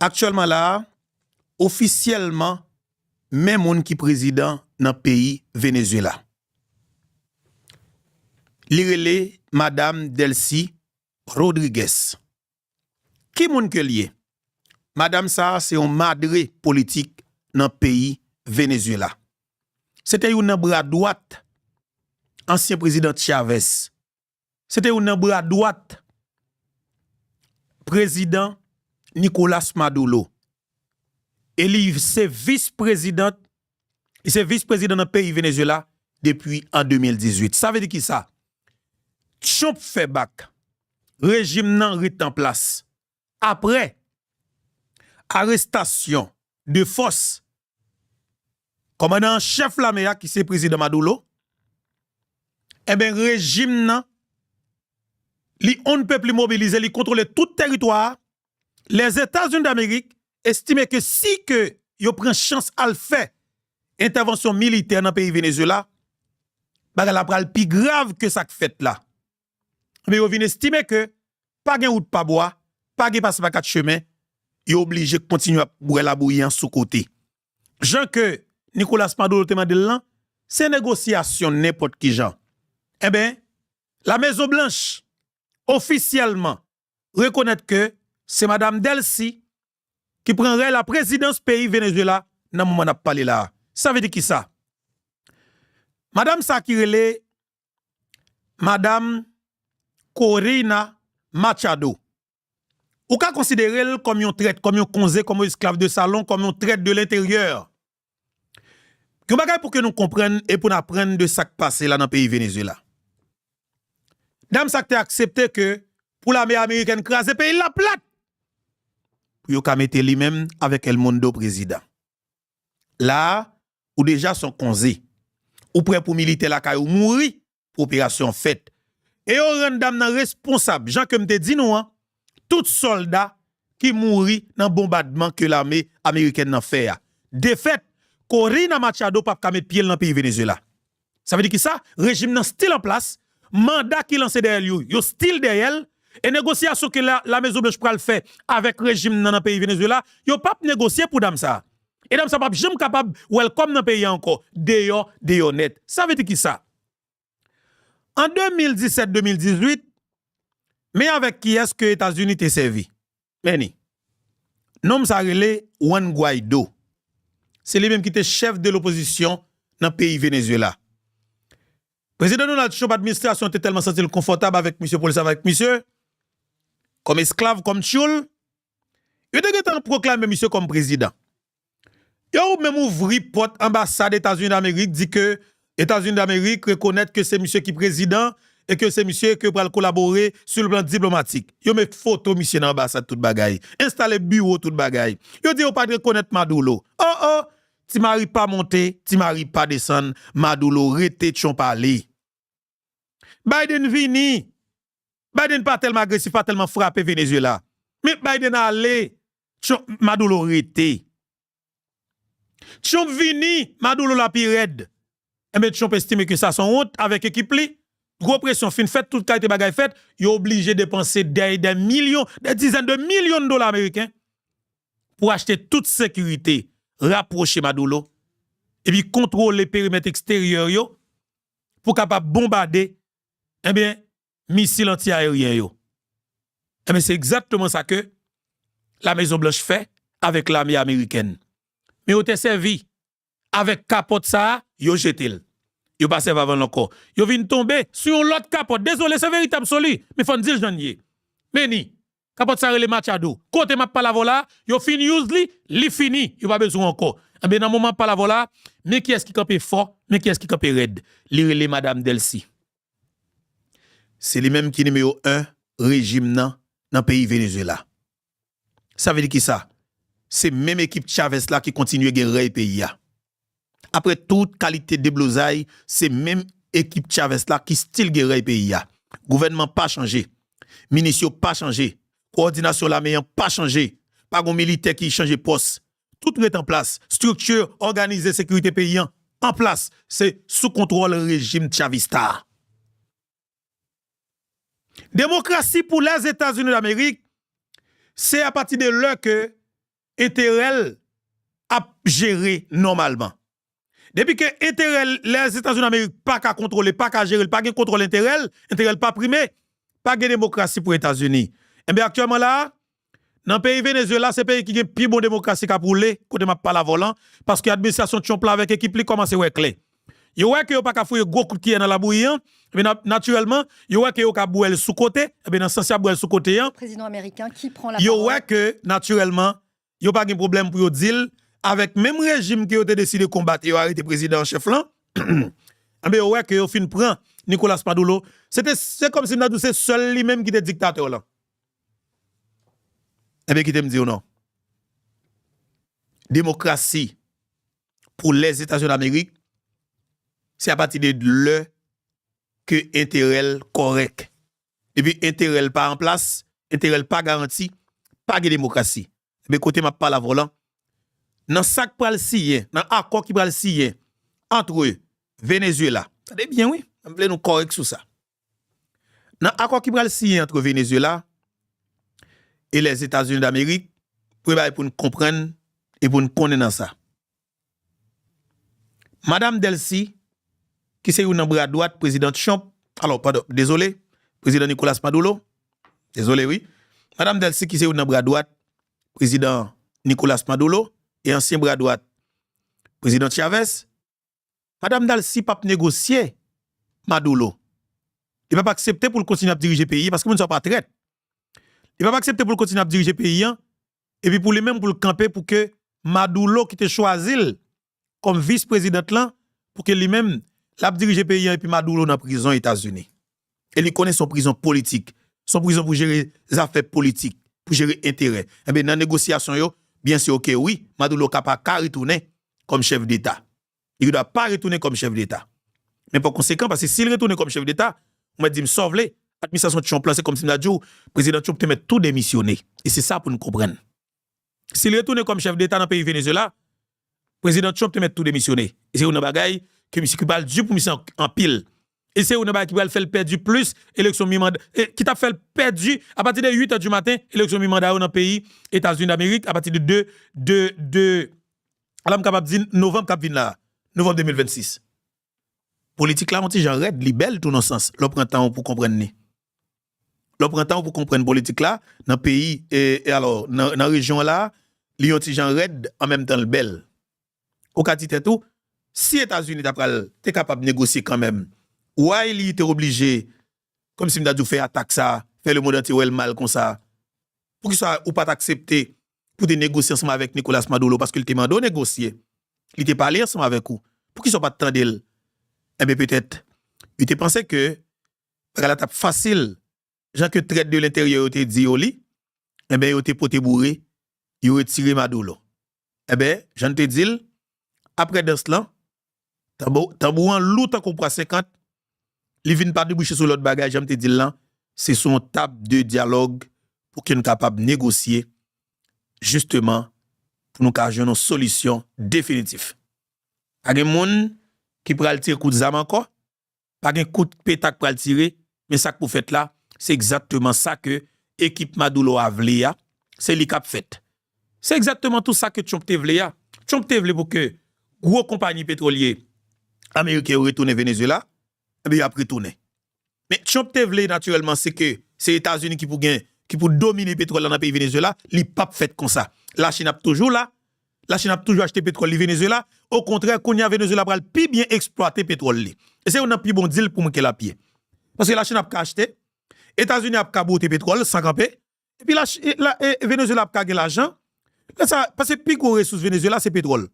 Actuellement là, officiellement, même monde qui président dans le pays Venezuela. L'irélé Madame Delcy Rodriguez. Qui moun que lié? Madame ça, c'est un madré politique dans le pays Venezuela. C'était un bras droite, ancien président Chavez. C'était un bras droite, président Nicolas Maduro. Et lui, c'est vice-président, il est vice-président dans le pays Venezuela depuis en 2018. Ça veut dire qui ça? Trump fait bac. Régime nan rit en place. Après arrestation de force commandant chef Lamea qui c'est président Maduro, eh bien régime nan li on ne peut plus mobiliser, li contrôler tout territoire. Les États-Unis d'Amérique estiment que si que yo prend chance à le faire intervention militaire dans le pays Venezuela, bagay la pral plus grave que ça fait là. Mais yo vinn estimer que pas gen route pas bois, pas gen passe pas quatre chemin, yo obligé de continuer à boire la bouillie en sous côté. Jean que Nicolas Maduro te mande là, c'est négociation n'importe qui gens. Eh bien, la Maison Blanche officiellement reconnaît que c'est Madame Delcy qui prendrait la présidence pays Venezuela dans le moment où parlé là. Ça veut dire qui ça? Madame Sakirele, Madame Corina Machado. Ou ka considérer comme un traite, comme un conseil, comme un esclave de salon, comme un traite de l'intérieur. Que bagay pour que nous comprenions et pour nous apprendre de ça qui passe là dans le pays Venezuela. Dame ça te accepté que pour l'armée américaine craser pays la plate. Pour yo mettre lui-même avec El Mundo président. Là, ou déjà son conseil. Ou prêt pour militer la caille ou mourir pour opération faite. Et on rend dame responsable. Jean que m'te dit nous, tout soldat qui mourit dans bombardement que l'armée américaine n'a fait. De fait, Corina Machado pas mettre pied dans le pays Venezuela. Ça veut dire que ça, régime nan style en place, mandat qui lance derrière lui, yo style derrière, et négociation que la Maison Blanche pral fait avec régime dans le pays Venezuela, yo pas négocier pour dame ça. Et dame ça pas jamais capable welcome dans le pays encore. Deyo net. Ça veut dire qui ça? En 2017-2018, mais avec qui est-ce que les États-Unis t'ont servi? Meni. Nom ça relé Juan Guaido. C'est lui-même qui était chef de l'opposition dans le pays Venezuela. Président Donald Trump, administration était tellement senti confortable avec monsieur police, avec monsieur, comme esclave, comme tchoul. Il a proclamé monsieur comme président. Il a même ouvert porte ambassade des États-Unis d'Amérique, dit que États-Unis d'Amérique reconnaissent que c'est monsieur qui est président et que c'est monsieur qui va collaborer sur le plan diplomatique. Yo met photo monsieur dans l'ambassade tout bagay, installer bureau tout bagay. Yo dit on pas reconnaître Maduro. Oh, ti mari pas monter, ti mari pas descendre, Maduro rete chon parler. Biden vini. Biden pas tellement agressif, pas tellement frappé Venezuela. Mais Biden allé, Maduro rete. Chon vini, Maduro la pi red. Et mais Trump estime que ça son honte avec équipe li. Gros pression fin fait toute qualité bagay fait, il est obligé de dépenser des millions, des dizaines de millions de dollars américains pour acheter toute sécurité, rapprocher Maduro et puis contrôler le périmètre extérieur yo pour capable bombarder eh bien missiles anti-aériens yo. Eh bien c'est exactement ça que la Maison Blanche fait avec l'armée américaine. Mais on te servi avec capote ça, yo jeté. Yo pas servi avant encore. Yo vinn tomber sur l'autre capote. Désolé, c'est véritable soli, mais faut dire janvier. Mais ni capote ça relé Machado. Côté m'a pas la vola, yo fini use li fini, yo pas besoin encore. Eh bien dans moment pas la vola, mais qui est-ce qui campe fort, mais qui est-ce qui campe raide? Li relé Madame Delcy. C'est lui même qui numéro 1 régime dans pays Venezuela. Ça veut dire qui ça? C'est même équipe Chavez là qui continue à guerrer le pays. Après toute qualité de blousaille, c'est même équipe Chavez là qui style guerre le pays. Gouvernement pas changé. Ministère pas changé. Coordination la meilleure pas changé. Pas un militaire qui change poste. Tout est en place. Structure organisée sécurité paysan en place. C'est sous contrôle régime chavista. Démocratie pour les États-Unis d'Amérique, c'est à partir de là que intérêt à gérer normalement. Depuis que intérêt les États-Unis d'Amérique pas qu'à contrôler, pas qu'à gérer, pas qu'à contrôler intérêt pas primé, pas de démocratie pour les États-Unis. Et bien actuellement là, dans le pays Venezuela, c'est un pays qui a plus bonne démocratie qu'à rouler, côté m'a pas la volant, parce que l'administration Trump là avec équipe li commence à clé. Yo ouais que yo pas qu'à fouiller gros coup de pied dans la bouillie, mais naturellement, yo ouais que yo ka bouel sous côté, et bien dans sens ya bouel sous côté. Président américain qui prend la yo parole. ouais que naturellement, yo pas de problème pour yo deal avec même régime qui a décidé de combattre, yo arrêté président chef là. Eh bien, ouais que yo fin prend Nicolas Maduro, c'est comme si nous c'est seul lui-même qui était dictateur là. Eh bien, qui te me dit ou non? Démocratie pour les États-Unis d'Amérique, c'est à partir de le que intérêt correct. Et puis, intérêt pas en place, intérêt pas garanti, pas de démocratie. Eh bien, côté m'a pas la volant. Dans ça qui pral signé, dans accord qui pral signé entre Venezuela. Ça bien oui, on veut nous correct sur ça. Dans accord qui pral signé entre Venezuela et les États-Unis d'Amérique, pour nous comprendre et pour nous connaître dans ça. Madame Delcy, qui c'est une bras droite, président Trump, alors, pardon, désolé, président Nicolas Maduro, désolé, oui. Madame Delcy, qui c'est une bras droite, président Nicolas Maduro, et ancien bras droite, président Chavez. Madame Delcy pas négocier Maduro. Il ne va pas accepter pour continuer à diriger le pays parce que nous ne sommes pas traite. Il ne va pas accepter pour continuer à diriger le pays et puis pour lui-même pour le camper pour que Maduro qui te choisi comme vice-président là pour que lui-même l'a diriger le pays et puis Maduro dans prison aux États-Unis. Et il connaît son prison politique, son prison pour gérer les affaires politiques, pour gérer intérêt. Et bien dans la négociation yo, bien sûr OK oui, Maduro capable de retourner comme chef d'État. Il ne doit pas retourner comme chef d'État. Mais par conséquent parce que s'il retourne comme chef d'État, on m'a dit me sauve les administration Trump là c'est comme si m'a dit président Trump te met tout démissionner. Et c'est ça pour nous comprendre. S'il retourne comme chef d'État dans le pays Venezuela, président Trump te met tout démissionner. Et c'est une bagaille que monsieur qui parle du pour monsieur en pile. Et c'est une bagaille qui va le faire perdre plus élection mi-mandat qui t'a fait perdre à partir de 8h du matin élection mi-mandat dans le pays États-Unis d'Amérique à partir de alors capable dire novembre cap vinn là, novembre 2026. Politique là on dit genre red libelle tout dans sens. Le printemps pour comprendre ni. Le printemps pour comprendre politique là dans pays et alors dans région là, li ont ti genre red en même temps le bel. Au cas tout, si États-Unis t'es capable de négocier quand même, ouais il était obligé comme si m'dadou fait attaque ça, faire le monde entier ou mal comme ça. Pour qu'il soit ou pas accepter pour te négocier ensemble avec Nicolas Maduro parce qu'il te mandé négocier. Il te parlé ensemble avec vous. Pour qu'il soit pas tendel. Eh bien peut-être il te pensait que la tape facile gens que traite de l'intérieur te dit au lit, eh bien, il te poté bourré, il retiré Maduro. Eh bien, j'en te dis, après de cela, tambouran loup qu'on prend 50, il vient pas déboucher sur l'autre bagage, j'en te dis là, c'est son table de dialogue pour qu'il soit capable de négocier, justement, pour nous avoir une solution définitive. Pas de monde qui prend le tir coup de zam encore, pas de coup de pétac pour le tirer, mais ça que vous faites là, c'est exactement ça que l'équipe Maduro a voulu, c'est lui qui a fait. C'est exactement tout ça que Trump te voulu. Trump te voulu pour que gros compagnie pétrolière américaine retourne au Venezuela, et bien il a retourné. Mais Trump te voulu naturellement c'est que c'est les États-Unis qui pour dominer le pétrole dans le pays Venezuela, il pas fait comme ça. La Chine a toujours là, la Chine a toujours acheté pétrole au Venezuela, au contraire qu'on y a Venezuela pour plus bien exploiter pétrole. Et c'est un plus bon deal pour moi que la pied. Parce que la Chine a acheté États-Unis a caboté pétrole sans camper et puis la Venezuela a gagné l'argent parce que plus gros ressource Venezuela c'est pétrole.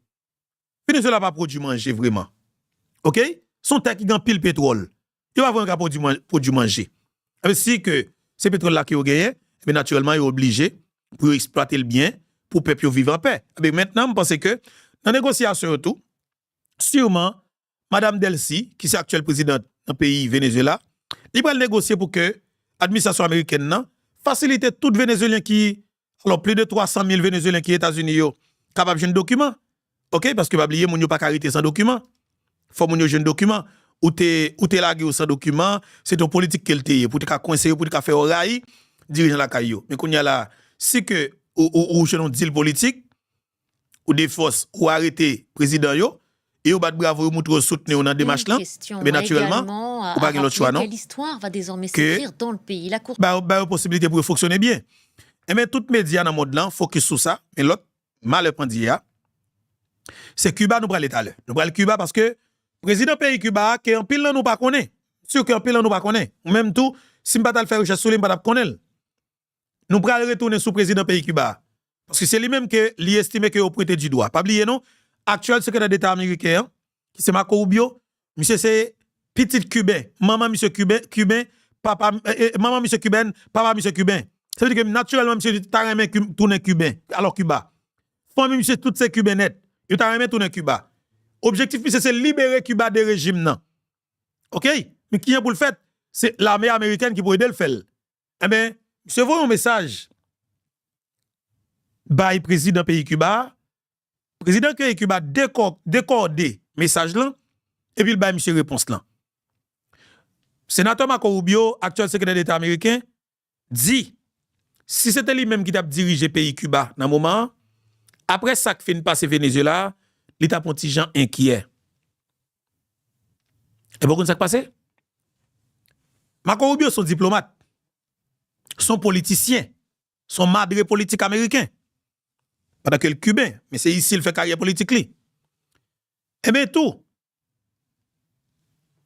Venezuela pas produit manger vraiment. OK? Son terre qui gagne pile pétrole. Il va avoir un produit manger. Si que c'est pétrole là qui a gagné, mais naturellement il est obligé pour exploiter le bien pour peuple vivre en paix. Mais maintenant je pense que dans la négociation tout sûrement madame Delcy qui est actuelle présidente dans le pays Venezuela, il va négocier pour que l'administration américaine nan facilite tout Vénézuélien qui alors plus de 300 000 Vénézuéliens qui États-Unis yo capable de document. OK parce que pas oublier moun yo pas arrêter sans document. Faut moun yo jeune document ou t'es lagué sans document, c'est ton politique qu'elle t'est pour te coincer pour te faire oreille dirigeant la caillou. Mais qu'on y a là si que ou jeune deal politique ou des forces ou arrêter président yo et ou bat bravo ou montre soutenir dans démarche là mais naturellement ou pas l'autre choix non quelle histoire va désormais s'écrire dans le pays la cour possibilité pour fonctionner bien et mais toutes médias dans le monde là focus sur ça mais l'autre mal prendre c'est Cuba nous pral l'état là nous pral Cuba parce que président pays Cuba qui en pile là nous pas connaît sûr que en pile là nous pas connaît même tout si m'pas faire recherche sur lui m'pas connaître nous pral retourner sous président pays Cuba parce que c'est lui-même que lui estime que au prêter du doigt pas oublier non actuel secrétaire d'État américain qui c'est Marco Rubio monsieur c'est petit cubain maman monsieur cubain papa maman monsieur cubain papa monsieur cubain ça veut dire que naturellement monsieur t'a remis tourner cubain alors Cuba famille monsieur toutes ces cubanettes il t'a remis tourner Cuba objectif monsieur c'est libérer Cuba des régimes non OK mais qui est pour le fait c'est l'armée américaine qui pour aider le faire eh ben monsieur voit un message by président pays Cuba président pays Cuba décordé message là et puis il ba monsieur réponse là sénateur Marco Rubio actuel secrétaire d'État américain dit si c'était lui-même qui t'a dirigé pays Cuba dans moment après ça qui fait passer Venezuela il t'a un petit gens inquiet et pourquoi ça passé Marco Rubio son diplomate son politicien son madre politique américain pendant que le cubain mais c'est ici il fait carrière politique li et bien tout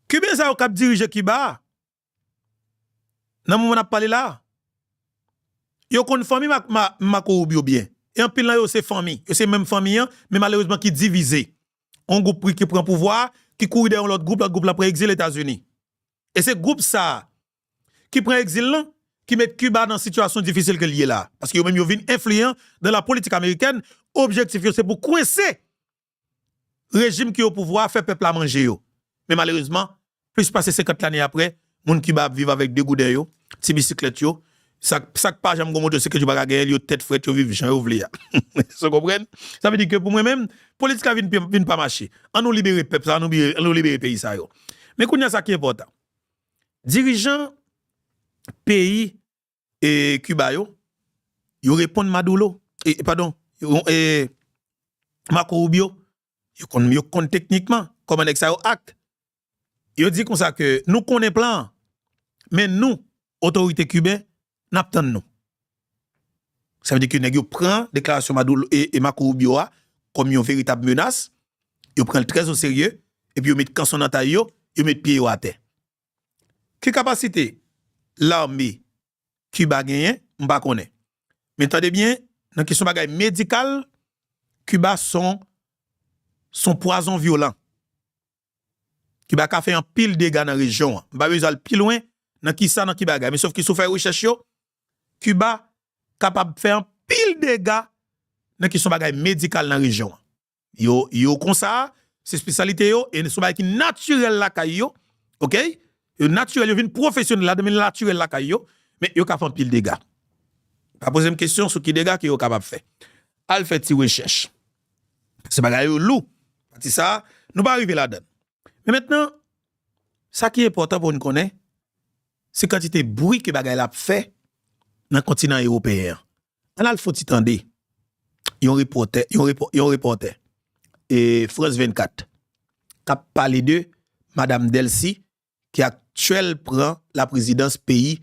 cubain ça a dirigé Cuba dans moment on parlé là yo kon famille Marco Rubio bien et en pile là yo c'est famille yo c'est même famille mais malheureusement qui divisé un groupe qui prend pouvoir qui court derrière l'autre groupe là après exil les États-Unis et c'est groupe ça qui prend exil là qui met Cuba dans une situation difficile que lié là parce que yo même yo vinn influent dans la politique américaine objectif c'est pour coincer régime qui au pouvoir fait peuple à manger yo mais malheureusement plus passer 50 années après moun Cuba vivent avec deux goudins yo petit bicyclette yo ça pas jamais moto c'est que tu pas gagner yo tête frette yo vivre Jean ouvrier vous comprenez ça veut dire que pour moi même politique vinn pas marcher on nous libérer peuple ça on nous libérer pays ça yo mais kounya ça qui est important dirigeant pays et Cuba yo répondent Maduro pardon Marco Rubio yo kon techniquement comment ça yo acte yo dit comme ça que nous connaît plan mais nous autorité cubaine n'attend nous ça veut dire que nèg yo prend déclaration Maduro et Marco Rubio comme une véritable menace yo prend très au sérieux et puis yo met canson dans taille yo met pied à terre quelle capacité l'armée Cuba gagne m'pa connaît mais attendez bien dans question bagay médical Cuba son poison violent Cuba ka fait un pile dégâts dans la région m'pa besoin plus loin dans qui ça dans qui bagay mais sauf qu'il sou faire recherche yo Cuba capable faire un pile dégâts dans question bagay médical dans la région yo comme ça c'est spécialité yo et son bagay qui naturel la kay yo OK yo naturel yo vinn professionnel là de naturel la kay yo mais yo ka fait un pile dégâts pas poser une question sur qui dégâts que yo capable faire al fait ti recherche c'est bagay yo lou c'est ça nous pas arriver là-dedans mais maintenant ça qui est important pour nous connaître c'est quantité bruit que bagay la fait dans le continent européen on a le faut tendre yon reporter et France 24 qui a parlé de madame Delcy qui actuellement prend la présidence pays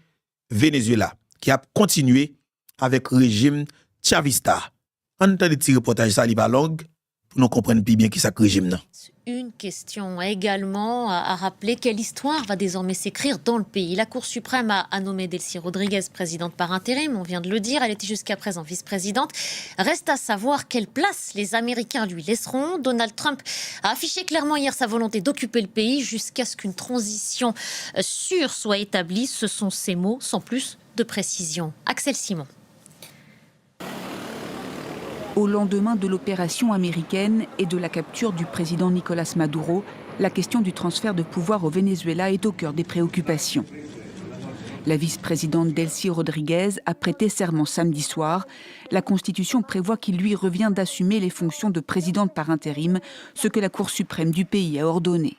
Venezuela qui a continué avec régime chavista. On entend des petits reportages ça li pas longue pour nous comprendre bien qui ça régime là. Une question également à rappeler, quelle histoire va désormais s'écrire dans le pays? La Cour suprême a nommé Delcy Rodriguez présidente par intérim, on vient de le dire, elle était jusqu'à présent vice-présidente. Reste à savoir quelle place les Américains lui laisseront. Donald Trump a affiché clairement hier sa volonté d'occuper le pays jusqu'à ce qu'une transition sûre soit établie. Ce sont ses mots, sans plus de précision. Axel Simon. Au lendemain de l'opération américaine et de la capture du président Nicolás Maduro, la question du transfert de pouvoir au Venezuela est au cœur des préoccupations. La vice-présidente Delcy Rodriguez a prêté serment samedi soir. La Constitution prévoit qu'il lui revient d'assumer les fonctions de présidente par intérim, ce que la Cour suprême du pays a ordonné.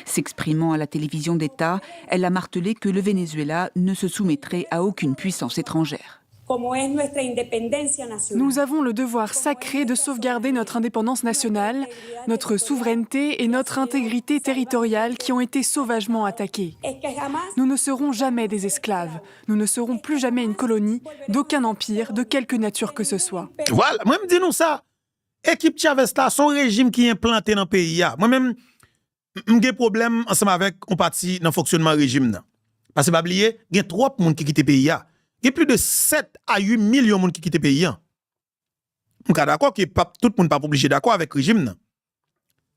S'exprimant à la télévision d'État, elle a martelé que le Venezuela ne se soumettrait à aucune puissance étrangère. Nous avons le devoir sacré de sauvegarder notre indépendance nationale, notre souveraineté et notre intégrité territoriale qui ont été sauvagement attaquées. Nous ne serons jamais des esclaves. Nous ne serons plus jamais une colonie d'aucun empire, de quelque nature que ce soit. Voilà, moi-même dis-nous ça. Équipe Chavez là, son régime qui est implanté dans le pays. Moi-même, j'ai des problèmes ensemble avec un parti dans le fonctionnement du régime. Parce que, pas oublier, il y a trop de monde qui quittent le pays. Il y a plus de 7 à 8 millions de monde qui quittent le pays. Je suis d'accord que tout le monde n'est pas obligé d'accord avec le régime.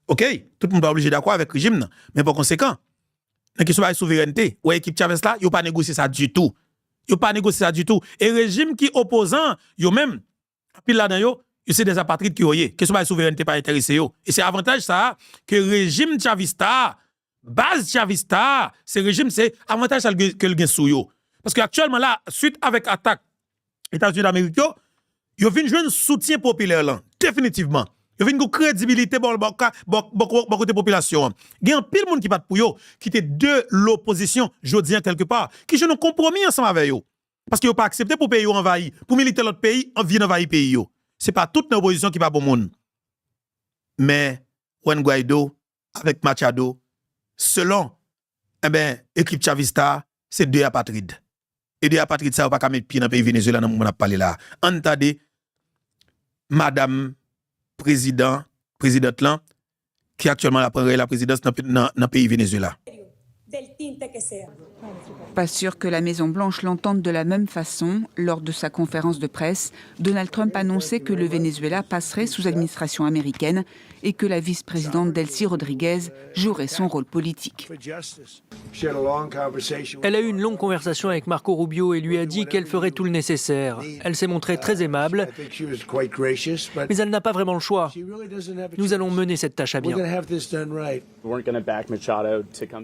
OK? Tout le monde n'est pas obligé d'accord avec le régime. Mais par conséquent, la question de la souveraineté, ou l'équipe Chavez là, ils n'ont pas négocié ça du tout. Ils n'ont pas négocié ça du tout. Et le régime qui est opposant, ils même, puis là-dedans, c'est des apatrides qui ont eu. Question de la souveraineté pas intéressé. Et c'est avantage ça, que le régime chavista, base chavista, ce régime, c'est avantage que le gain sous yo. Parce qu'actuellement, là, suite avec attaque États-Unis d'Amérique, ils viennent jouer un soutien populaire, là, définitivement. Ils viennent une crédibilité pour côté population. Il y a un pile monde qui bat pour yo, qui était de l'opposition, je dis quelque part, qui jouent un compromis ensemble avec yo. Parce qu'ils n'ont pas accepté pour pays envahi, pour militer l'autre pays, on vient envahir pays yo. C'est pas toute l'opposition qui va bon monde. Mais, Juan Guaido, avec Machado, selon, équipe chavista, c'est deux apatrides. Et deux apatrides, ça va pas mettre pied dans le pays Venezuela, dans le moment où on a parlé là. Entendez, madame présidente là, qui actuellement a pris la présidence dans le pays Venezuela. Pas sûr que la Maison-Blanche l'entende de la même façon. Lors de sa conférence de presse, Donald Trump annonçait que le Venezuela passerait sous administration américaine et que la vice-présidente Delcy Rodriguez jouerait son rôle politique. Elle a eu une longue conversation avec Marco Rubio et lui a dit qu'elle ferait tout le nécessaire. Elle s'est montrée très aimable, mais elle n'a pas vraiment le choix. Nous allons mener cette tâche à bien.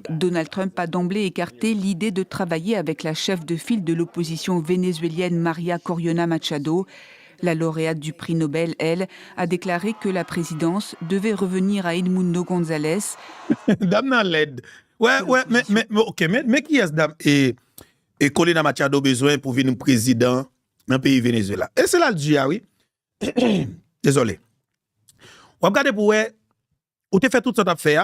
Donald Trump a d'emblée écarté l'idée de travailler avec la chef de file de l'opposition vénézuélienne Maria Corina Machado. La lauréate du prix Nobel, elle, a déclaré que la présidence devait revenir à Edmundo González. Dame dans l'aide. Ouais, mais qui est-ce dame? Et Corina Machado besoin pour venir président dans le pays Venezuela. Et c'est là le dit, oui. Désolé. On regarde pour où tu fait tout ça t'as fait,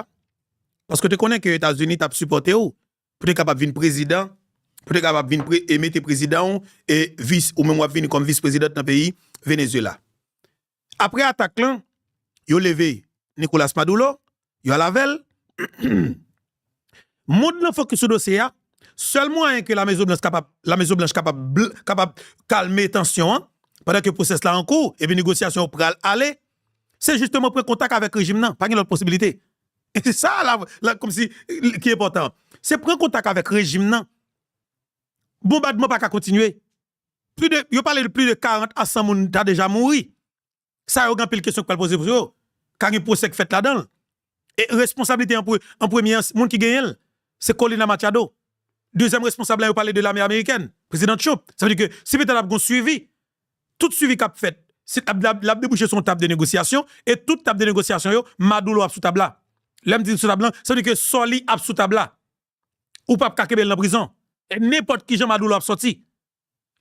parce que tu connais que les États-Unis t'ont supporté ou pour être capable de venir président, pour être capable de venir émettre président et vice ou même venir comme vice-président dans le pays Venezuela. Après attaque là, ils ont levé Nicolas Maduro, ils ont lavel. Monde nan focus sur dossier a, seulement que la Maison Blanche capable calmer tension pendant que le procès là en cours et puis négociation pral aller, c'est justement prendre contact avec le régime nan, pas une autre possibilité. Et c'est ça là comme si qui est important. C'est prendre contact avec le régime nan. Bombardement pas qu'à continuer. Yo parlé de plus de 40 à 100 moun ta déjà mouri. Ça yo grand pile question que poser pour yo. Car un procès fait là-dedans. Et responsabilité en premier monde qui gagne, c'est Corina Machado. Deuxième responsable, vous parlez de l'armée américaine, président Trump. Ça veut dire que si vous avez suivi, tout suivi qu'a fait, c'est l'a débouché son table de négociation et toute table de négociation, Maduro a sous table là. L'aime dit sous table là, ça veut dire que Soli a sous table là. Ou pas Kakebel dans prison. Et n'importe qui Jean Maduro a sorti.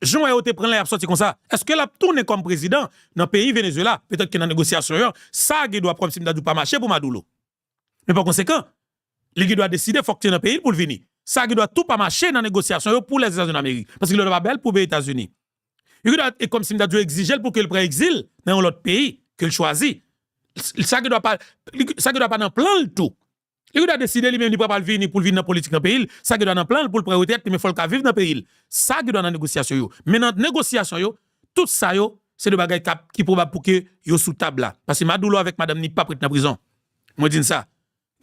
Jean a été prendre la sorti comme ça. Est-ce que la tourne comme président dans le pays Venezuela, peut-être que dans la négociation, ça doit prendre si pas marcher pour Maduro. Mais par conséquent, il doit décider faut que dans le pays pour venir. Ça doit tout pas marcher dans la négociation pour les États-Unis d'Amérique parce qu'il doit pas belle pour les États-Unis. Il doit et comme si il doit exiger pour qu'il prenne exil dans l'autre pays qu'il choisit. Ça doit pas dans plan le tout. Il doit décider lui-même il pas venir pour venir dans la politique dans le pays. Ça doit dans plan pour le priorité mais faut le vivre dans le pays. Ça doit dans la négociation yo. Mais dans la négociation tout ça c'est de bagaille qui probable pour que yo sous table là parce que Maduro avec madame ni pas prête dans prison. Moi dis ça.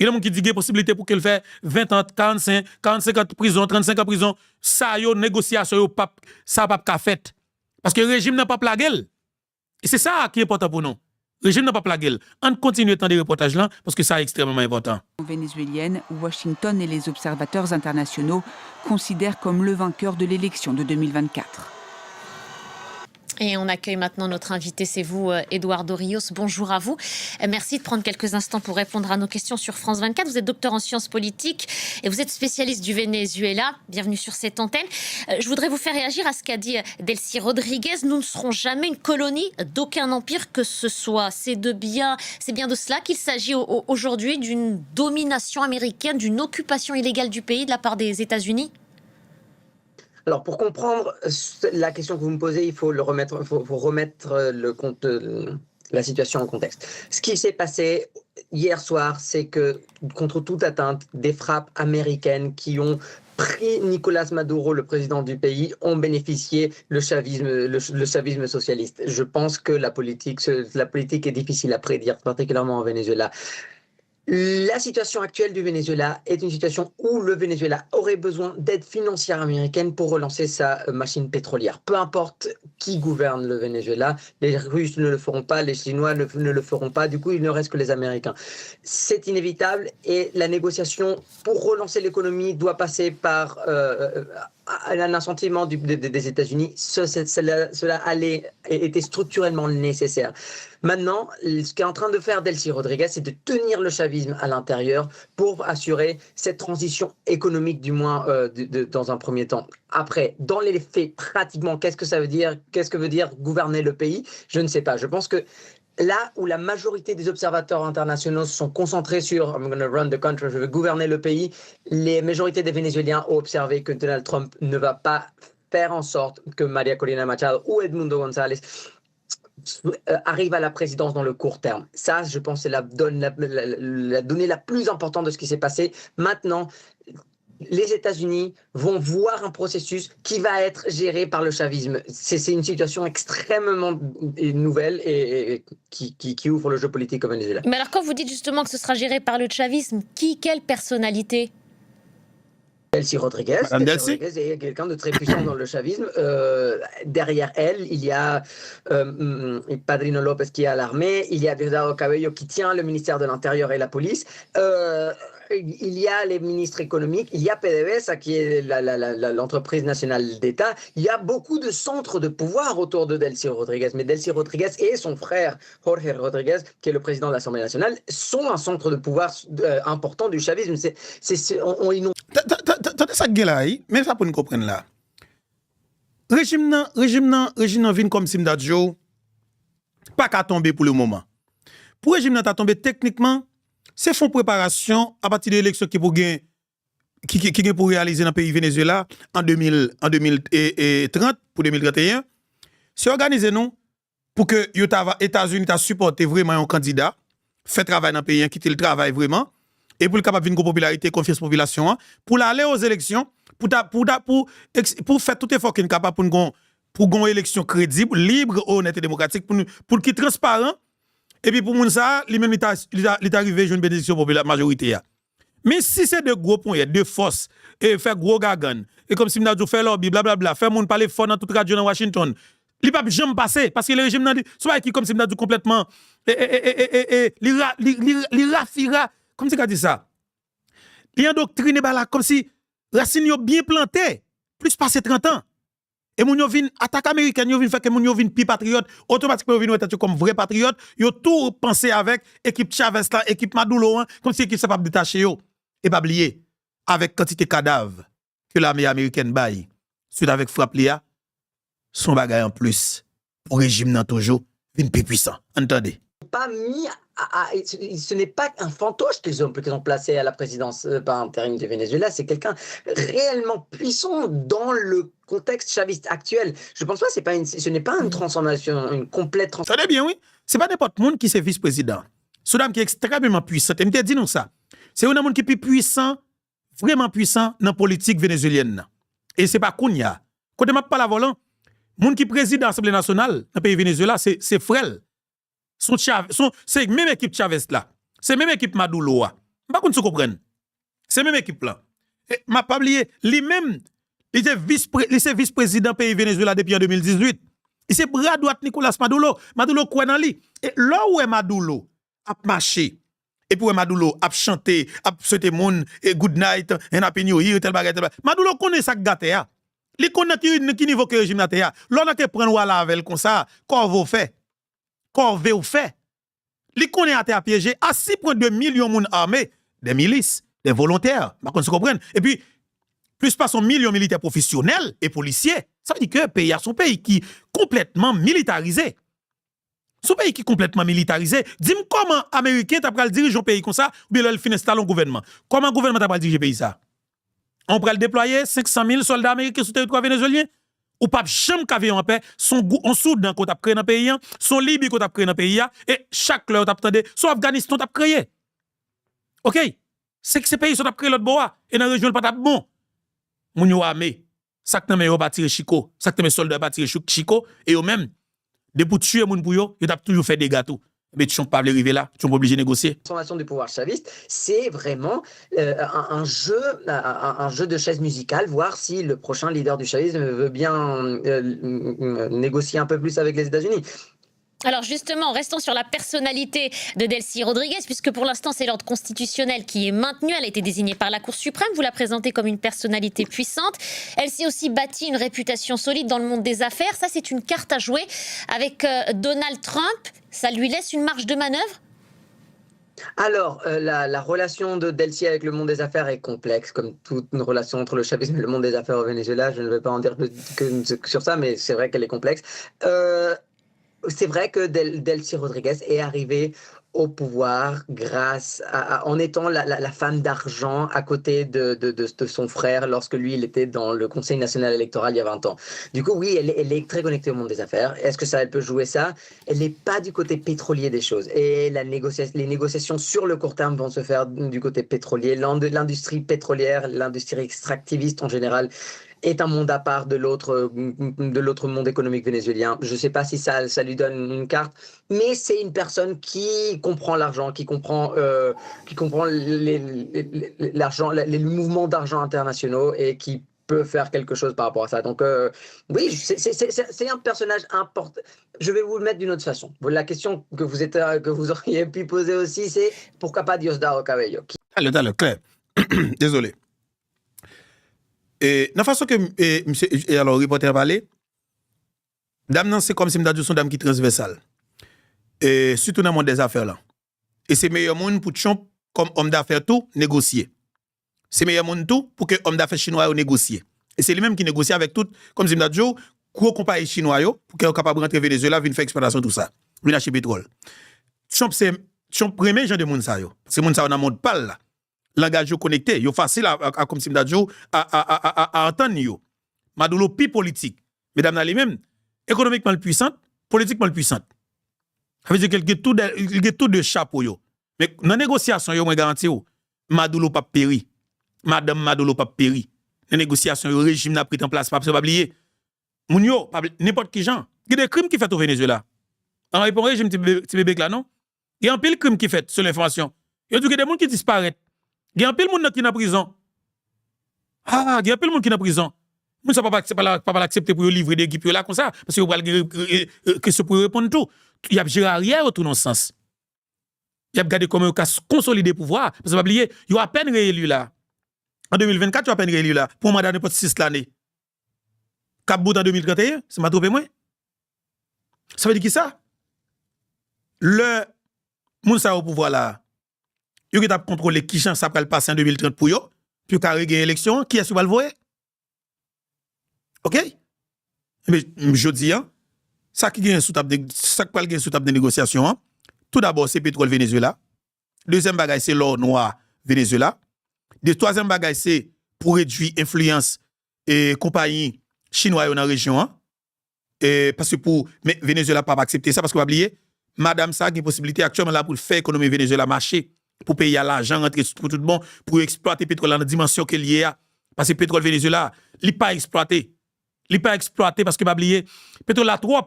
Il y a des gens qui disent qu'il y a possibilité pour qu'elle fasse 20 ans, 45 ans de prison, 35 ans de prison. Ça, négociation, ça n'a pas fait. Parce que le régime n'a pas plagué. Et c'est ça qui est important pour nous. Le régime n'a pas plagué. On continue à attendre des reportages là parce que ça est extrêmement important. Vénézuélienne, Washington et les observateurs internationaux considèrent comme le vainqueur de l'élection de 2024. Et on accueille maintenant notre invité, c'est vous, Eduardo Rios. Bonjour à vous. Merci de prendre quelques instants pour répondre à nos questions sur France 24. Vous êtes docteur en sciences politiques et vous êtes spécialiste du Venezuela. Bienvenue sur cette antenne. Je voudrais vous faire réagir à ce qu'a dit Delcy Rodriguez. Nous ne serons jamais une colonie d'aucun empire que ce soit. C'est bien de cela qu'il s'agit aujourd'hui, d'une domination américaine, d'une occupation illégale du pays de la part des États-Unis? Alors, pour comprendre la question que vous me posez, il faut remettre la situation en contexte. Ce qui s'est passé hier soir, c'est que, contre toute atteinte, des frappes américaines qui ont pris Nicolás Maduro, le président du pays, ont bénéficié le chavisme socialiste. Je pense que la politique est difficile à prédire, particulièrement au Venezuela. La situation actuelle du Venezuela est une situation où le Venezuela aurait besoin d'aide financière américaine pour relancer sa machine pétrolière. Peu importe qui gouverne le Venezuela, les Russes ne le feront pas, les Chinois ne le feront pas, du coup il ne reste que les Américains. C'est inévitable et la négociation pour relancer l'économie doit passer par un assentiment des États-Unis. Cela était structurellement nécessaire. Maintenant, ce qu'est en train de faire Delcy Rodriguez, c'est de tenir le chavisme à l'intérieur pour assurer cette transition économique, du moins dans un premier temps. Après, dans les faits, pratiquement, qu'est-ce que veut dire gouverner le pays? Je ne sais pas. Je pense que là où la majorité des observateurs internationaux se sont concentrés sur « I'm going to run the country », je veux gouverner le pays, les majorités des Vénézuéliens ont observé que Donald Trump ne va pas faire en sorte que María Corina Machado ou Edmundo González arrive à la présidence dans le court terme. Ça, je pense, c'est la donnée la plus importante de ce qui s'est passé. Maintenant, les États-Unis vont voir un processus qui va être géré par le chavisme. C'est une situation extrêmement nouvelle et qui ouvre le jeu politique au Venezuela. Mais alors, quand vous dites justement que ce sera géré par le chavisme, quelle personnalité? Delcy Rodriguez est quelqu'un de très puissant dans le chavisme. Derrière elle, il y a Padrino López qui est à l'armée, il y a Diosdado Cabello qui tient le ministère de l'Intérieur et la police. Il y a les ministres économiques, il y a PDVSA qui est l'entreprise nationale d'État. Il y a beaucoup de centres de pouvoir autour de Delcy Rodriguez. Mais Delcy Rodriguez et son frère Jorge Rodriguez, qui est le président de l'Assemblée nationale, sont un centre de pouvoir important du chavisme. Tendez ça là, mais ça pour nous comprendre là. Régime vient comme Simdadjo, pas qu'à tomber pour le moment. Pour régime nan ta tomber techniquement, c'est font préparation à partir de l'élection qui pour réaliser dans le pays Venezuela en 2030 pour 2031. C'est organisé non pour que les États-Unis t'a supporté vraiment un candidat, fait travail dans le pays, quitter le travail vraiment et pour le capable d'une popularité, confiance population pour aller aux élections pour faire tout effort qu'il est capable pour une élection crédible, libre, honnête et démocratique pour qu'il transparent. Et puis pour moun ça, lui-même il est arrivé à une bénédiction populaire majorité. Mais si c'est de gros points, de force, et faire gros gagan, et comme si nous fait lobby, blablabla, faire moun parler fort dans toute radio dans Washington, il pas jamais passer parce que le régime n'a dit, soit qui comme si nous complètement, l'irafira, comme si qu'a dit ça. Il endoctriné là, comme si racine yo bien planté, plus passé 30 ans. Et moun yo vin attaque américaine, yo vin fait que moun yo vin pi patriote, automatiquement yo vin être comme vrai patriote, yo tout pensé avec équipe Chavez là, équipe Maduro, comme si équipe capable détacher yo et pas oublier avec quantité cadavres que l'armée américaine baille, suite avec frappe lia, son bagay en plus pour régime nan toujours vin plus puissant. Entendez. Pas mis ce n'est pas un fantoche qu'ils ont placé à la présidence par intérim du Venezuela, c'est quelqu'un réellement puissant dans le contexte chaviste actuel. Je pense pas, ce n'est pas une transformation, une complète transformation. Tenez bien, oui. C'est pas n'importe monde qui est vice-président. C'est un homme qui est extrêmement puissant. Et me dit nous ça. C'est un homme qui est plus puissant, vraiment puissant dans la politique vénézuélienne. Et c'est pas Kounia. Quand on parle à volant, monde qui préside l'Assemblée nationale dans le pays Venezuela, c'est Frel. C'est même équipe Chavez là. C'est même équipe Maduro. Pas qu'on se comprenne. C'est même équipe là. Et m'a pas oublié, lui-même, il est vice-président pays Venezuela depuis en 2018. Il c'est bras droit Nicolás Maduro. Maduro quoi dans lui. Et là où est Maduro a marché. Et puis Maduro a chanté, a souhaité monde et good night, and happy new year tel bagage. Maduro connaît ça gâté. Li connaît qui niveau que régime là ya. L'on a que prendre wa lavel comme ça, corvo fait. Corvé ou fait. Li connaît à piéger à 6,2 millions moun armés, des milices, des volontaires, par contre, comprendre. Et puis plus pas son million militaires professionnels et policiers. Ça veut dire que le pays a son pays qui est complètement militarisé. Son pays qui est complètement militarisé. Dis-moi comment Américain t'a pral diriger un pays comme ça, ou bien il finit installer un gouvernement. Comment un gouvernement t'a pral diriger un pays ça? On pral déployer 500 000 soldats américains sur le territoire vénézuélien? Ou pas jamais qu'avait en paix, son Soudan qu'on t'a créé dans le pays, son Libye qu'on t'a créé dans le pays, et chaque leur t'a attendé, son Afghanistan t'a créé. OK? C'est que ces pays sont t'a créé l'autre bois, et dans la région pas t'a bon. Moun yo armé, ça que nan ba tirer Chico, ça que nan soldats ba tirer Chico, et eux même de pour tuer moun pou yo t'a toujours fait des gâteaux. Mais tu ne peux pas arriver là, tu es obligé de négocier. La transformation du pouvoir chaviste, c'est vraiment un jeu de chaises musicales, voir si le prochain leader du chavisme veut bien négocier un peu plus avec les États-Unis. Alors justement, restons sur la personnalité de Delcy Rodriguez, puisque pour l'instant c'est l'ordre constitutionnel qui est maintenu. Elle a été désignée par la Cour suprême. Vous la présentez comme une personnalité puissante. Elle s'est aussi bâtie une réputation solide dans le monde des affaires. Ça, c'est une carte à jouer avec Donald Trump. Ça lui laisse une marge de manœuvre? Alors, la relation de Delcy avec le monde des affaires est complexe, comme toute une relation entre le chavisme et le monde des affaires au Venezuela. Je ne vais pas en dire que sur ça, mais c'est vrai qu'elle est complexe. C'est vrai que Delcy Rodriguez est arrivée au pouvoir grâce en étant la femme d'argent à côté de son frère lorsque lui, il était dans le Conseil national électoral il y a 20 ans. Du coup, oui, elle est très connectée au monde des affaires. Est-ce que elle peut jouer ça? Elle n'est pas du côté pétrolier des choses. Et les négociations sur le court terme vont se faire du côté pétrolier. L'industrie pétrolière, l'industrie extractiviste en général, est un monde à part de l'autre monde économique vénézuélien. Je ne sais pas si ça lui donne une carte, mais c'est une personne qui comprend l'argent, qui comprend l'argent, les mouvements d'argent internationaux et qui peut faire quelque chose par rapport à ça. Donc oui, c'est un personnage important. Je vais vous le mettre d'une autre façon. La question que vous auriez pu poser aussi, c'est pourquoi pas Diosdado Cabello? Allez, Claire. Désolé. Et la façon que monsieur et alors reporter parler, dame non c'est comme si m'da dit son dame qui transversale. Et surtout dans le monde des affaires là. Et c'est meilleur monde pour Trump comme homme d'affaires tout négocier. C'est meilleur monde tout pour que homme d'affaires chinois négocier. Et c'est lui-même qui négocie avec tout comme si m'da dit gros compagnie chinois pour qu'il soit capable de rentrer au Venezuela venir faire exploitation tout ça. Venir acheter pétrole. Trump c'est Trump premier genre de monde ça yo. C'est monde ça dans monde parle là. Langage connecté, yo facile à comme si m'dadjo à entendre yo. Maduro pi politique. Mesdames là lui-même économiquement puissante, politiquement puissante. Ça veut dire qu'il y a tout de chapeau yo. Mais dans négociation yo moi garanti yo, Maduro pas péri. Madame Maduro pas péri. Dans négociation yo régime n'a pris en place pas oublier. Moun yo n'importe qui gens, il y a des crimes qui fait au Venezuela. En répond régime petit bébé là non? Il y a un pile crime qui fait sur l'information. Il y a des gens qui disparaissent. Il y a un peu de monde qui est en prison. Ah, il y a un peu de monde qui est en prison. Moun ça pas l'accepter pour livrer des équipes là comme ça parce que vous va que ce pour répondre tout. Il y a géré arrière autour dans ce sens. Il y a regardé comment il a consolidé pouvoir parce que pas oublier, il a à peine réélu là. En 2024, il a à peine réélu là pour mandat de 6 l'année. Cap bout en 2031, c'est m'a trompé moi. Ça veut dire qui ça? Le moun ça au pouvoir là. Yo qui t'a contrôlé qui chance ça va le passer en 2030 pour yo, puis qu'a gagner élection, qui est-ce qui va le voir? OK? Mais je dis ça qui gagne sous table de ça qui gagne sous table de négociation, tout d'abord c'est pétrole Venezuela. Deuxième bagage c'est l'or noir Venezuela. Le troisième bagage c'est pour réduire influence et compagnie chinoise dans la région. Et parce que mais Venezuela pas accepter ça parce que vous oublier madame ça qui possibilité actuellement là pour faire économie Venezuela marcher. Pour payer l'argent, rentrer pour tout le monde, pour exploiter le pétrole dans la dimension qu'il y a. Parce que le pétrole Venezuela, il n'est pas exploité. Il n'est pas exploité parce que, pas oublier, le pétrole là trop.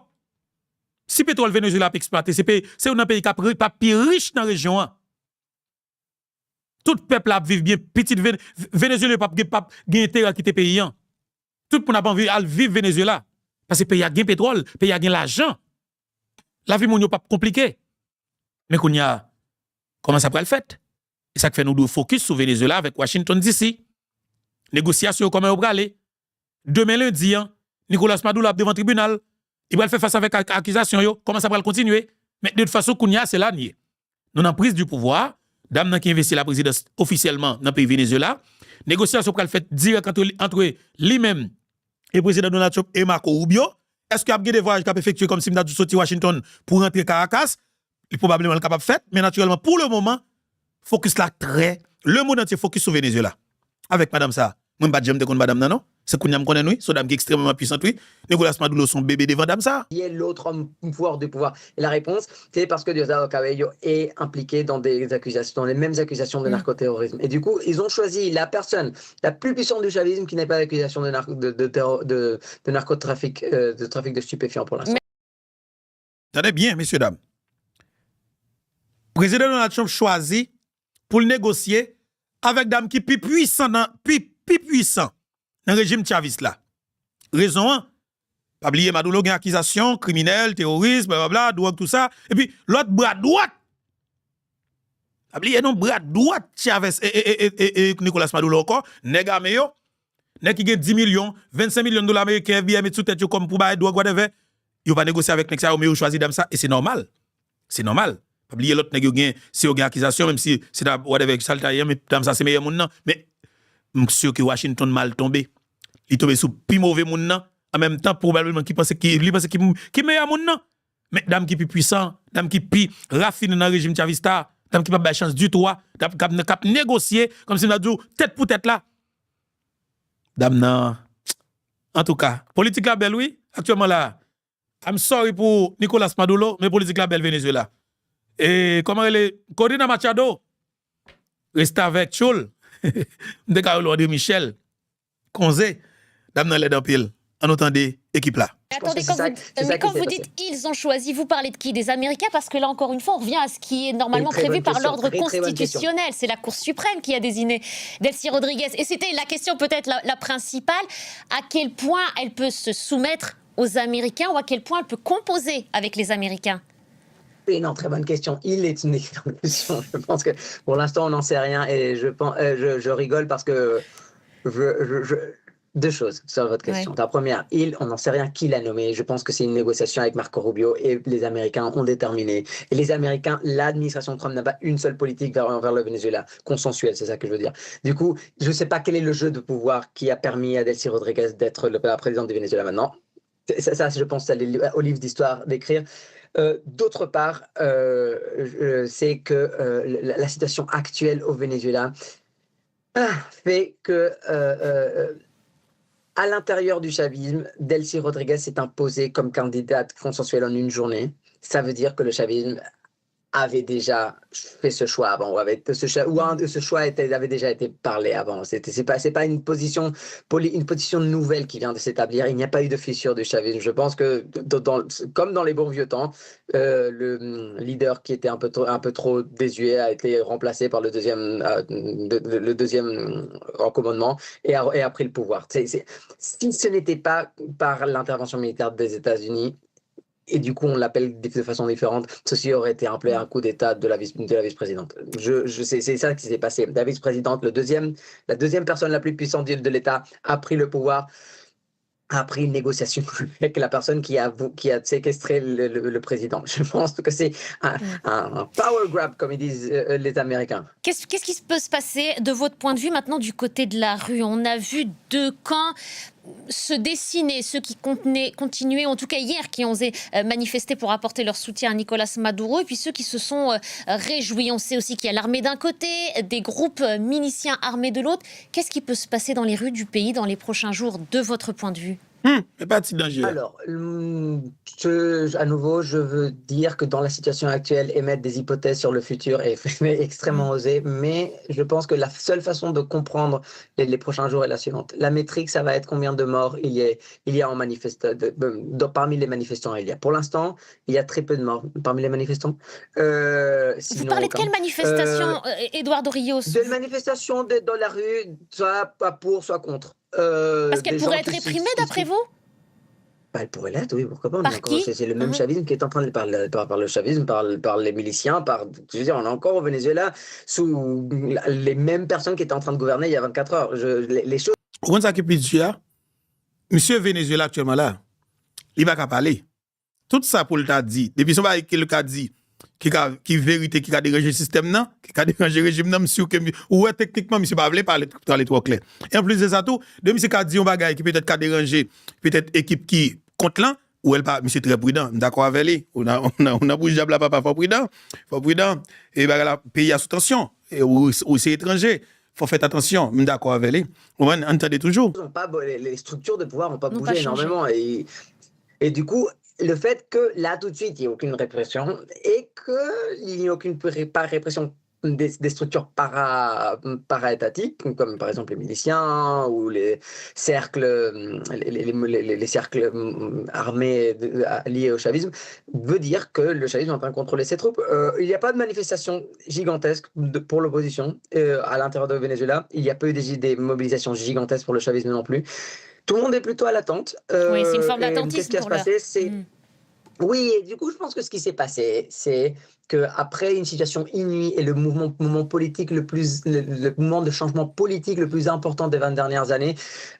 Si le pétrole Venezuela est exploité, c'est un pays qui est pas plus riche dans la région. Tout le peuple là vit bien. Petit Venezuela n'a pas intérêt à quitter le pays. Tout le monde n'a pas envie de vivre Venezuela. Parce que le pays a gain pétrole, le pays a gain l'argent. La vie n'est pas compliquée. Mais qu'on y a. Comment ça peut le fait? Et ça fait nous de focus sur Venezuela avec Washington DC. Négociation comment on va aller? demain lundi, hein, Nicolas Maduro a devant le tribunal, il va le faire face avec accusation, comment ça va le continuer? Mais de toute façon, Kounia, c'est là, nous avons prise du pouvoir, dame qui investit la présidence officiellement dans le pays Venezuela, négociation pour le fait direct entre lui-même et le président Donald Trump et Marco Rubio. Est-ce qu'il y a des voyages qu'il a effectué comme si il a sorti Washington pour rentrer Caracas? Il est probablement capable de faire, mais naturellement, pour le moment, focus là très, le monde entier focus sur Venezuela. Avec madame ça. Moi, je ne sais pas madame non. C'est qu'on me connaît, oui. C'est dame qui est extrêmement puissante, oui. Nicolas Maduro, son bébé devant dame ça. Qui est l'autre homme fort du pouvoir? Et la réponse, c'est parce que Diosdado Cabello est impliqué dans des accusations, dans les mêmes accusations de narcoterrorisme. Et du coup, ils ont choisi la personne la plus puissante du chavisme qui n'est pas d'accusation de narcotrafic, de trafic de stupéfiants pour l'instant. Tenez bien, messieurs, dames. Président Donald Trump choisit pour le négocier avec dame qui plus puissant dans le régime chaviste là. Raison 1, pas oublier Maduro une accusation criminelle, terrorisme, blablabla, drogue tout ça et puis l'autre bras droit. Pas oublier non bras droit Chavez et Nicolas Maduro encore, nèg amé yo, nèg qui gagne 10 millions, 25 millions de dollars américains FBI met sous tête yo comme pour bailler drogue whatever. Yo va négocier avec nèg ça mais yo choisi dame ça et c'est normal. C'est normal. Pas oublier l'autre nèg yo gagne si yo gagne accusation même si c'est whatever saltaire mais dame ça c'est meilleur monde non mais sûr que Washington mal tombé. Il tombé sous plus mauvais monde nan. En même temps probablement qui pense qui meilleur monde nan. Mais dame qui plus puissant, dame qui plus raffiné dans le régime chavista, dame qui pas de chance du tout, dame qui négocier comme si on a dit tête pour tête là. Dame nan. En tout cas, politique la belle oui, actuellement là. I'm sorry pour Nicolas Maduro, mais politique la belle Venezuela. Et comment elle est Corina Machado reste avec Choul. De Carolo de Michel, Conzé, dame dans l'aide en pile. En entendez, équipe là. Attendez, quand vous dites ils ont choisi, vous parlez de qui? Des Américains? Parce que là, encore une fois, on revient à ce qui est normalement prévu par l'ordre constitutionnel. C'est la Cour suprême qui a désigné Delcy Rodriguez. Et c'était la question peut-être la principale. À quel point elle peut se soumettre aux Américains ou à quel point elle peut composer avec les Américains? Non, très bonne question. Il est une excellente question. Je pense que pour l'instant, on n'en sait rien et je rigole parce que deux choses sur votre question. Ouais. La première, on n'en sait rien qui l'a nommé. Je pense que c'est une négociation avec Marco Rubio et les Américains ont déterminé. Et les Américains, l'administration Trump n'a pas une seule politique vers le Venezuela. Consensuelle, c'est ça que je veux dire. Du coup, je ne sais pas quel est le jeu de pouvoir qui a permis à Delcy Rodriguez d'être la présidente du Venezuela maintenant. Ça, je pense, c'est au livre d'histoire d'écrire. D'autre part, c'est que la situation actuelle au Venezuela fait que à l'intérieur du chavisme, Delcy Rodriguez s'est imposée comme candidate consensuelle en une journée. Ça veut dire que le chavisme avait déjà fait ce choix avant, ce choix avait déjà été parlé avant. C'est pas une position nouvelle qui vient de s'établir. Il n'y a pas eu de fissure du chavisme. Je pense que, comme dans les bons vieux temps, le leader qui était un peu trop désuet a été remplacé par le deuxième en commandement et a pris le pouvoir. Si ce n'était pas par l'intervention militaire des États-Unis, et du coup on l'appelle de façon différente, ceci aurait été appelé un coup d'état de la vice-présidente. C'est ça qui s'est passé. La vice-présidente, la deuxième personne la plus puissante de l'État, a pris le pouvoir, a pris une négociation avec la personne qui a séquestré le président. Je pense que c'est un power grab, comme ils disent les Américains. Qu'est-ce qui peut se passer de votre point de vue maintenant du côté de la rue? On a vu deux camps se dessiner, ceux qui continuaient, en tout cas hier, qui ont osé manifester pour apporter leur soutien à Nicolas Maduro, et puis ceux qui se sont réjouis. On sait aussi qu'il y a l'armée d'un côté, des groupes miliciens armés de l'autre. Qu'est-ce qui peut se passer dans les rues du pays dans les prochains jours, de votre point de vue? Pas de danger. Alors, à nouveau, je veux dire que dans la situation actuelle, émettre des hypothèses sur le futur est extrêmement osé, mais je pense que la seule façon de comprendre les prochains jours est la suivante. La métrique, ça va être combien de morts il y a parmi les manifestants. Pour l'instant, il y a très peu de morts parmi les manifestants. Vous parlez de quelle manifestation, Eduardo Rios? De manifestations dans la rue, soit pour, soit contre. Parce qu'elle pourrait être réprimée, d'après vous? Elle pourrait l'être, oui, pourquoi pas. Par qui? C'est le même chavisme qui est en train de par le chavisme, par les miliciens, je veux dire, on est encore au Venezuela sous les mêmes personnes qui étaient en train de gouverner il y a 24 heures. Les choses. Pourquoi ça qui est plus dur? monsieur Venezuela actuellement là, il va pas parler. Tout ça pour le t'a dit. Depuis son bail qu'il a dit, qui vérité, qui a dérangé le système, non, qui a dérangé le régime, non, monsieur, ou techniquement, monsieur pas voulu parler trop clair. Et en plus de ça, tout, de monsieur qui a dit un bagage qui peut-être a dérangé, peut-être équipe qui contre l'un, ou elle pas, monsieur très prudent, d'accord avec lui. On a bougé là, papa, faut prudent. Et ben, le pays a sous tension, ou c'est étranger. Faut faire attention, d'accord avec lui. On entendez toujours. Les structures de pouvoir n'ont pas bougé énormément. Et du coup, le fait que là, tout de suite, il n'y ait aucune répression et qu'il n'y ait aucune répression des structures para-étatiques, comme par exemple les miliciens ou les cercles, les cercles armés liés au chavisme, veut dire que le chavisme est en train de contrôler ses troupes. Il n'y a pas de manifestation gigantesque pour l'opposition à l'intérieur de Venezuela. Il n'y a pas eu des mobilisations gigantesques pour le chavisme non plus. Tout le monde est plutôt à l'attente. Oui, c'est une forme d'attentisme. Qu'est-ce qui va se passer? Oui, et du coup, je pense que ce qui s'est passé, c'est qu'après une situation inouïe et le mouvement politique le mouvement de changement politique le plus important des 20 dernières années,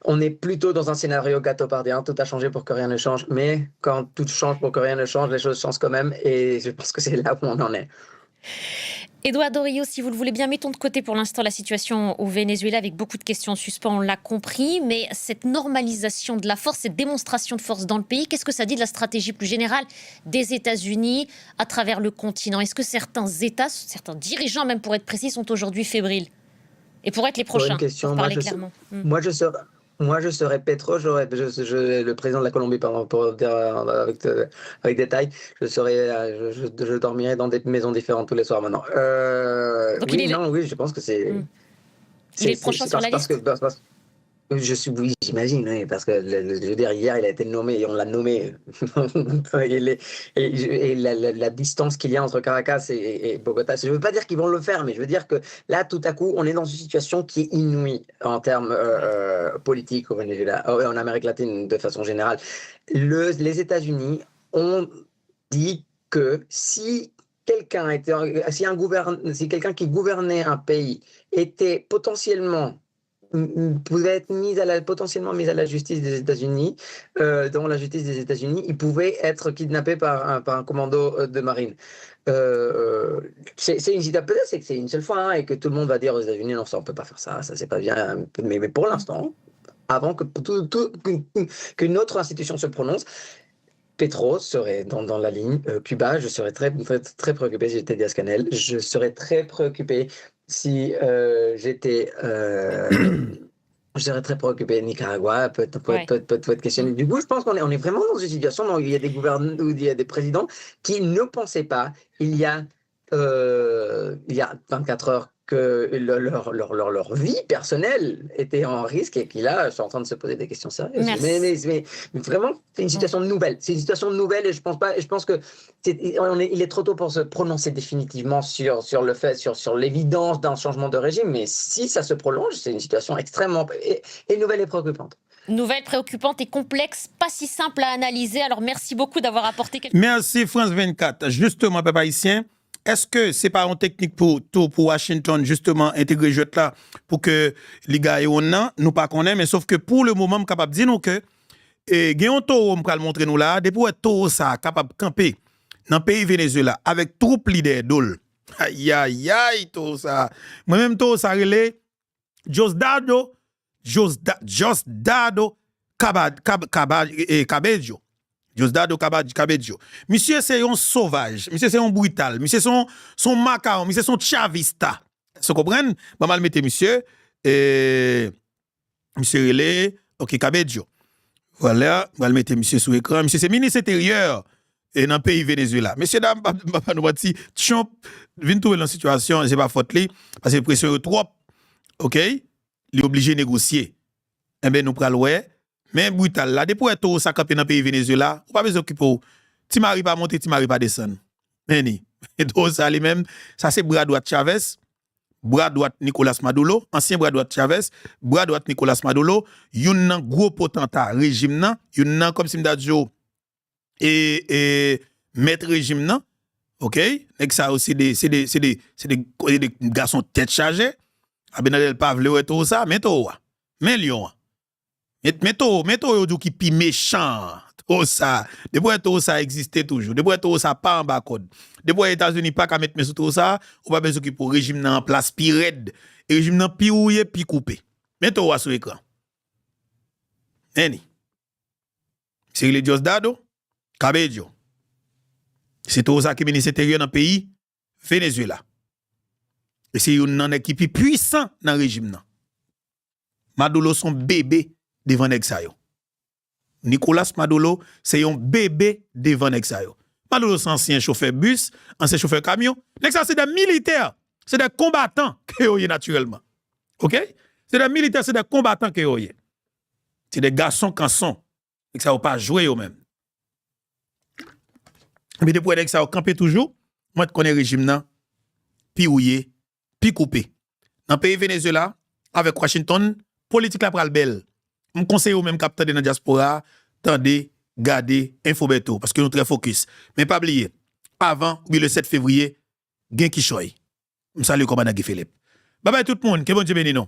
on est plutôt dans un scénario gâteaupardien. Tout a changé pour que rien ne change, mais quand tout change pour que rien ne change, les choses changent quand même, et je pense que c'est là où on en est. Eduardo Rio, si vous le voulez bien, mettons de côté pour l'instant la situation au Venezuela avec beaucoup de questions en suspens, on l'a compris, mais cette normalisation de la force, cette démonstration de force dans le pays, qu'est-ce que ça dit de la stratégie plus générale des États-Unis à travers le continent? Est-ce que certains États, certains dirigeants même pour être précis, sont aujourd'hui fébriles? Et pour être les prochains, pour parler clairement. Moi, je serais Petro, le président de la Colombie, pardon, pour dire avec détail, je dormirais dans des maisons différentes tous les soirs maintenant. Donc oui, je pense que c'est... Il est le prochain sur la liste. Oui, j'imagine, oui, parce que je veux dire, hier, il a été nommé et on l'a nommé. et la distance qu'il y a entre Caracas et Bogota, je ne veux pas dire qu'ils vont le faire, mais je veux dire que là, tout à coup, on est dans une situation qui est inouïe en termes politiques au Venezuela, en Amérique latine de façon générale. Les États-Unis ont dit que si quelqu'un qui gouvernait un pays était potentiellement pouvait être potentiellement mis à la justice des États-Unis, dans la justice des États-Unis, il pouvait être kidnappé par un commando de marine. C'est une idée, peut-être c'est que c'est une seule fois, hein, et que tout le monde va dire aux États-Unis, non, ça on peut pas faire ça c'est pas bien. Mais pour l'instant, avant qu'une autre institution se prononce, Petro serait dans la ligne. Cuba, je serais très préoccupé si j'étais Díaz-Canel. Je serais très préoccupé si j'étais... je serais très préoccupé. Nicaragua peut être questionné. Du coup, je pense qu'on est vraiment dans une situation où il y a des gouvernants, où il y a des présidents qui ne pensaient pas, il y a 24 heures, que leur vie personnelle était en risque et qui là sont en train de se poser des questions sérieuses. Mais vraiment, c'est une situation nouvelle. C'est une situation nouvelle et je pense que il est trop tôt pour se prononcer définitivement sur le fait, sur l'évidence d'un changement de régime. Mais si ça se prolonge, c'est une situation extrêmement et nouvelle et préoccupante. Nouvelle préoccupante et complexe, pas si simple à analyser. Alors merci beaucoup d'avoir apporté quelques... Merci France 24. Justement, peuple haïtien, est-ce que c'est pas une technique pour Washington justement intégrer jeu là pour que les gars nous pas connaît, mais sauf que pour le moment, capable de dire nous que gagnons taux on va le montrer nous là, depuis taux ça capable de camper dans le pays Venezuela avec troupe leader d'ol. Aïe taux ça. Moi même taux ça relé Diosdado Cabello. Diosdado Cabello. Monsieur c'est un sauvage, monsieur c'est un brutal, monsieur son macaron, monsieur son chavista. Vous comprenez? Pas mal mettre monsieur monsieur relé, OK Cabello. Voilà, on va le mettre monsieur sur écran. Monsieur c'est ministre intérieur et dans le pays Venezuela. Monsieur dame pas nous dit Trump vient trouver dans situation, c'est pas faute li parce que pression trop. OK? Il est obligé de négocier. Eh ben nous pral ouais. Mais brutal là, depuis que ça campé dans le pays Venezuela, on pas besoin d'occuper. Tu m'arrives pas monter, tu m'arrives pas descendre. Mais ni. Et tout ça lui-même, ça c'est bras droit Chavez, bras droit Nicolas Maduro, ancien bras droit Chavez, bras droit Nicolas Maduro, yon gros potentat régime nan, yon comme si m'dadjo et maître régime nan. OK? Et ça aussi c'est des garçons tête chargée. Abenadel pas vle tout ça, mais tout. Mais Lyon. Mettons qui pi méchant. Tout ça. Depuis tout ça existait toujours. Depuis tout ça pas en bas code. Depuis les États-Unis pas qu'à mettre mes sous tout ça, ou pas besoin pour régime nan en place pi raide. Et régime nan pi rouillé pi coupé. Mettons sur l'écran. Neni. C'est le Diosdado, Cabello. C'est tout ça qui ministre intérieur dans le pays Venezuela. Et c'est une équipe puissant dans le régime nan. Maduro son bébé devant Nexayo. Nicolas Maduro, c'est un bébé devant Nexayo. Maduro, c'est ancien chauffeur bus, ancien chauffeur camion. Nexayo, c'est des militaires, c'est des combattants que vous naturellement. OK? C'est des militaires, c'est des combattants que vous c'est des garçons canson. Nexayo pas jouer eux-mêmes. Mais depuis Nexayo campé toujours, moi, je connais le régime nan, pi rouillé, pi coupé. Dans le pays Venezuela, avec Washington, politique la pral belle. Je conseille au même capteur de la diaspora, tendez, gardez, infobeto, parce que nous très focus. Mais pas oublier, avant, le 7 février, gen qui choy. Je salue commandant Guy Philippe. Bye bye tout le monde, que bon Dieu bénisse nous.